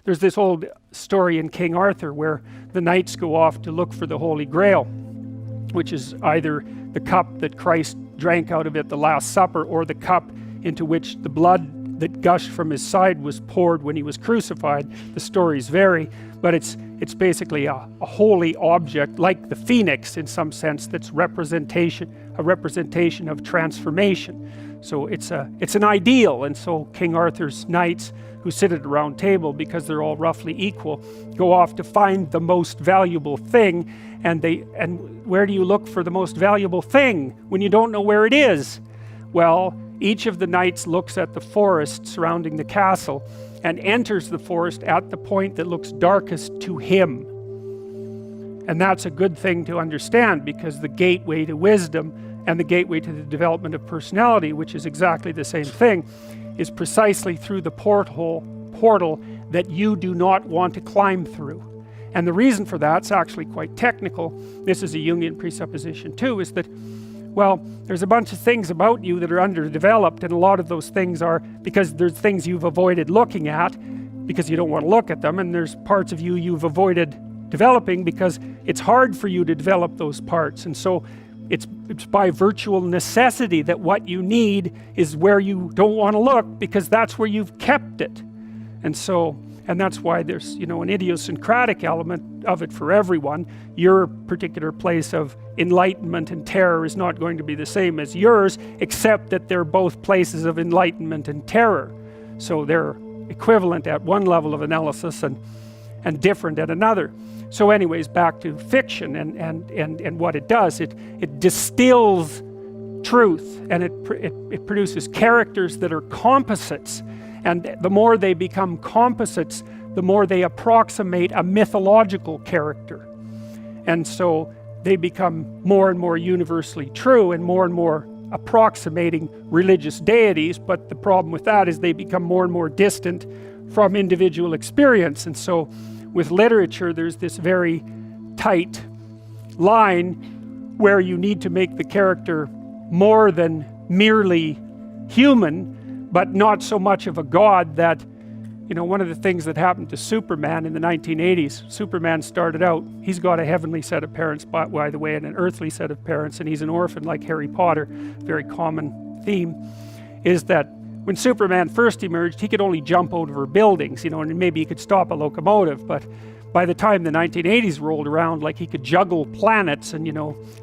There's this old story in King Arthur where the knights go off to look for the Holy Grail, which is either the cup that Christ drank out of at the Last Supper, or the cup into which the blood that gushed from his side was poured when he was crucified. The stories vary, but it's basically a holy object, like the phoenix in some sense, that's a representation of transformation. So it's an ideal, and so King Arthur's knights, who sit at a round table because they're all roughly equal, go off to find the most valuable thing. And where do you look for the most valuable thing when you don't know where it is? Well, each of the knights looks at the forest surrounding the castle and enters the forest at the point that looks darkest to him. And that's a good thing to understand, because the gateway to wisdom and the gateway to the development of personality, which is exactly the same thing, is precisely through the portal that you do not want to climb through. And the reason for that's actually quite technical. This is a Jungian presupposition too, is that, well, there's a bunch of things about you that are underdeveloped, and a lot of those things are because there's things you've avoided looking at because you don't want to look at them, and there's parts of you you've avoided developing because it's hard for you to develop those parts. And so it's by virtual necessity that what you need is where you don't want to look, because that's where you've kept it. And that's why there's, an idiosyncratic element of it for everyone. Your particular place of enlightenment and terror is not going to be the same as yours, except that they're both places of enlightenment and terror. So they're equivalent at one level of analysis and different at another. So anyways, back to fiction and what it does. It distills truth, and it produces characters that are composites. And the more they become composites, the more they approximate a mythological character. And so they become more and more universally true and more approximating religious deities. But the problem with that is they become more and more distant from individual experience. And so with literature, there's this very tight line where you need to make the character more than merely human, but not so much of a god that, one of the things that happened to Superman in the 1980s, Superman started out, he's got a heavenly set of parents, by the way, and an earthly set of parents, and he's an orphan like Harry Potter. Very common theme is that when Superman first emerged, he could only jump over buildings, and maybe he could stop a locomotive, but by the time the 1980s rolled around, like, he could juggle planets and,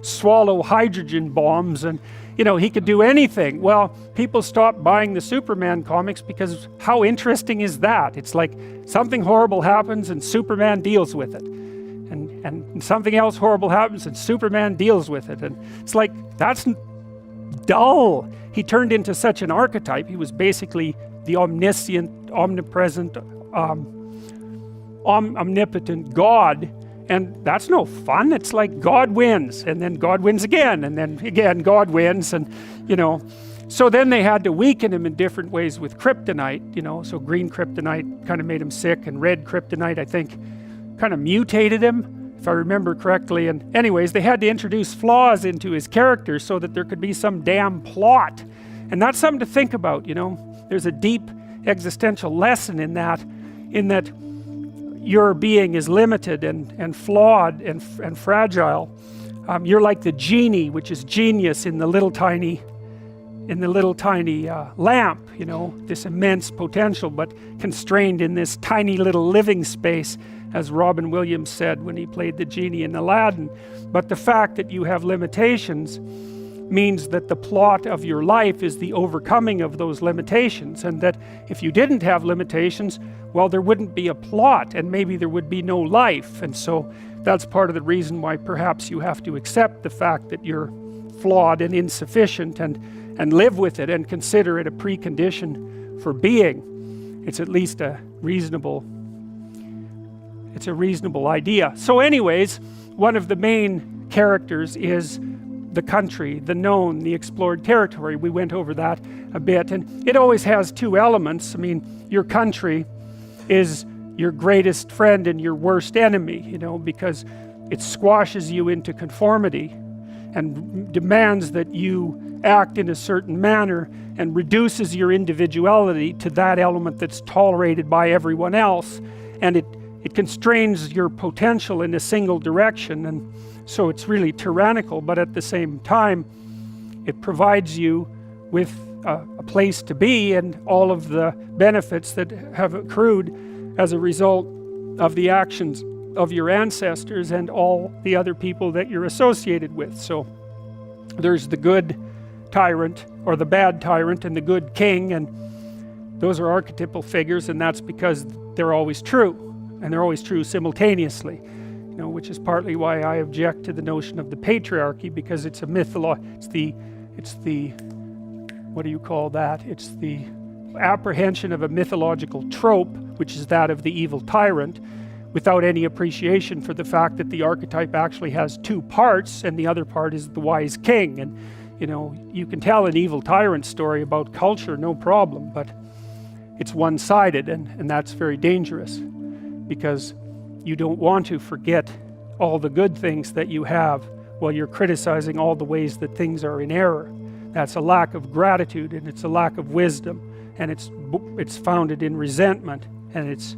swallow hydrogen bombs, and, he could do anything. Well, people stopped buying the Superman comics because how interesting is that? It's like something horrible happens and Superman deals with it. And something else horrible happens and Superman deals with it. And it's like, that's dull. He turned into such an archetype. He was basically the omniscient, omnipresent, omnipotent God, and that's no fun. It's like God wins, and then God wins again, and then again God wins, and so then they had to weaken him in different ways with kryptonite. So green kryptonite kind of made him sick, and red kryptonite, I think, kind of mutated him, if I remember correctly. And anyways, they had to introduce flaws into his character so that there could be some damn plot, and that's something to think about. There's a deep existential lesson in that your being is limited and flawed and fragile. You're like the genie, which is genius in the little tiny lamp, this immense potential, but constrained in this tiny little living space, as Robin Williams said when he played the genie in Aladdin. But the fact that you have limitations means that the plot of your life is the overcoming of those limitations, and that if you didn't have limitations, well, there wouldn't be a plot, and maybe there would be no life. And so that's part of the reason why perhaps you have to accept the fact that you're flawed and insufficient, and live with it and consider it a precondition for being. It's at least a reasonable idea. So anyways, one of the main characters is the country, the known, the explored territory. We went over that a bit, and it always has two elements. I mean, your country is your greatest friend and your worst enemy, because it squashes you into conformity and demands that you act in a certain manner and reduces your individuality to that element that's tolerated by everyone else. and it constrains your potential in a single direction, and so it's really tyrannical. But at the same time, it provides you with a place to be and all of the benefits that have accrued as a result of the actions of your ancestors and all the other people that you're associated with. So there's the good tyrant or the bad tyrant and the good king, and those are archetypal figures, and that's because they're always true, and they're always true simultaneously, which is partly why I object to the notion of the patriarchy, because it's a it's the what do you call that? It's the apprehension of a mythological trope, which is that of the evil tyrant, without any appreciation for the fact that the archetype actually has two parts, and the other part is the wise king. And you can tell an evil tyrant story about culture, no problem, but it's one-sided, and that's very dangerous, because you don't want to forget all the good things that you have while you're criticizing all the ways that things are in error. That's a lack of gratitude, and it's a lack of wisdom, and it's founded in resentment, and it's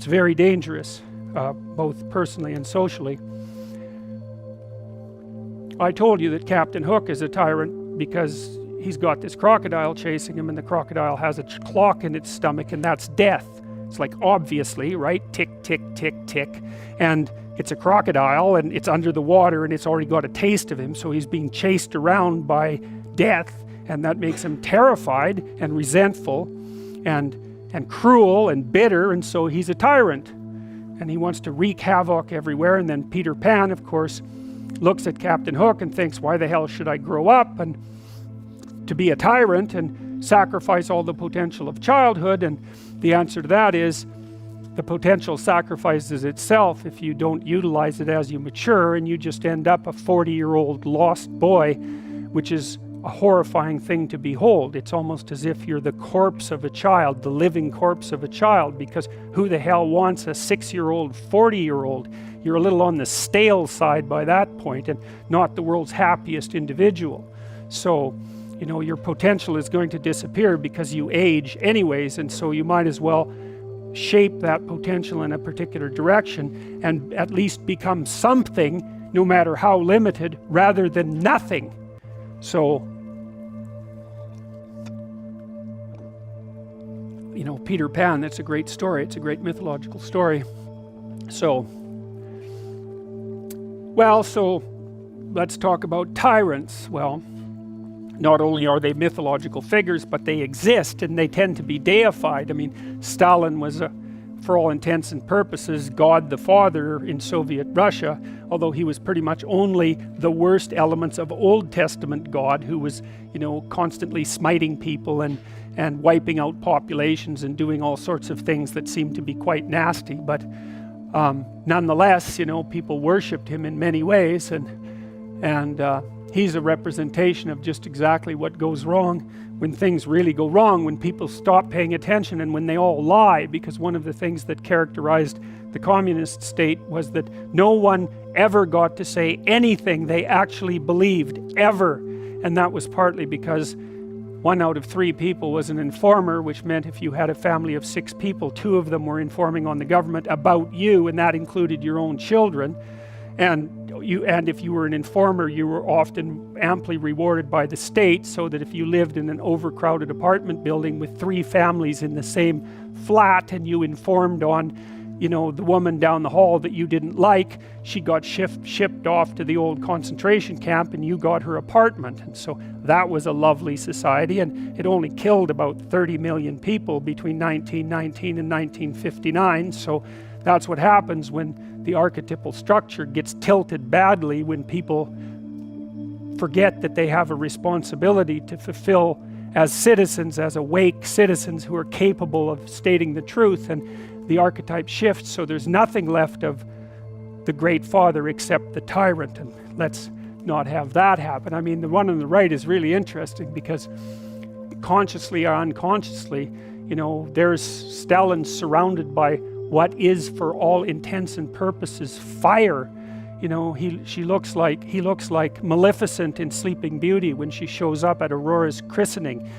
very dangerous, both personally and socially. I told you that Captain Hook is a tyrant because he's got this crocodile chasing him, and the crocodile has a clock in its stomach, and that's death. It's like, obviously, right? Tick, tick, tick, tick. And it's a crocodile, and it's under the water, and it's already got a taste of him, so he's being chased around by death, and that makes him terrified and resentful and cruel and bitter, and so he's a tyrant. And he wants to wreak havoc everywhere. And then Peter Pan, of course, looks at Captain Hook and thinks, why the hell should I grow up and to be a tyrant and sacrifice all the potential of childhood? And the answer to that is, the potential sacrifices itself if you don't utilize it as you mature, and you just end up a 40-year-old lost boy, which is a horrifying thing to behold. It's almost as if you're the corpse of a child, the living corpse of a child, because who the hell wants a 6-year-old, 40-year-old? You're a little on the stale side by that point, and not the world's happiest individual. So, your potential is going to disappear because you age anyways, and so you might as well shape that potential in a particular direction and at least become something, no matter how limited, rather than nothing. So, Peter Pan, that's a great story. It's a great mythological story. So let's talk about tyrants. Well, not only are they mythological figures, but they exist, and they tend to be deified. I mean, Stalin was, for all intents and purposes, God the Father in Soviet Russia, although he was pretty much only the worst elements of Old Testament God, who was, constantly smiting people and wiping out populations and doing all sorts of things that seemed to be quite nasty. But nonetheless, people worshipped him in many ways, and he's a representation of just exactly what goes wrong when things really go wrong, when people stop paying attention and when they all lie. Because one of the things that characterized the communist state was that no one ever got to say anything they actually believed, ever. And that was partly because 1 out of 3 people was an informer, which meant if you had a family of 6 people, 2 of them were informing on the government about you, and that included your own children. And if you were an informer, you were often amply rewarded by the state, so that if you lived in an overcrowded apartment building with 3 families in the same flat, and you informed on, the woman down the hall that you didn't like, she got shipped off to the old concentration camp, and you got her apartment. And so that was a lovely society, and it only killed about 30 million people between 1919 and 1959. So that's what happens when the archetypal structure gets tilted badly, when people forget that they have a responsibility to fulfill as citizens, as awake citizens who are capable of stating the truth, and the archetype shifts, so there's nothing left of the great father except the tyrant. And let's not have that happen. I mean, the one on the right is really interesting, because consciously or unconsciously, there's Stalin surrounded by what is, for all intents and purposes, fire. He looks like Maleficent in Sleeping Beauty when she shows up at Aurora's christening.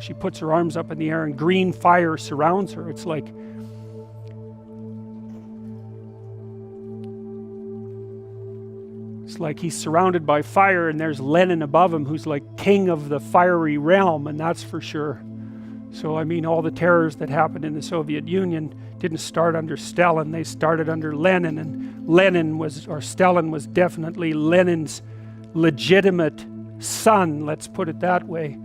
She puts her arms up in the air and green fire surrounds her. It's like It's like he's surrounded by fire, and there's Lenin above him, who's like king of the fiery realm, and that's for sure. So I mean, all the terrors that happened in the Soviet Union didn't start under Stalin, they started under Lenin, and Stalin was definitely Lenin's legitimate son, let's put it that way.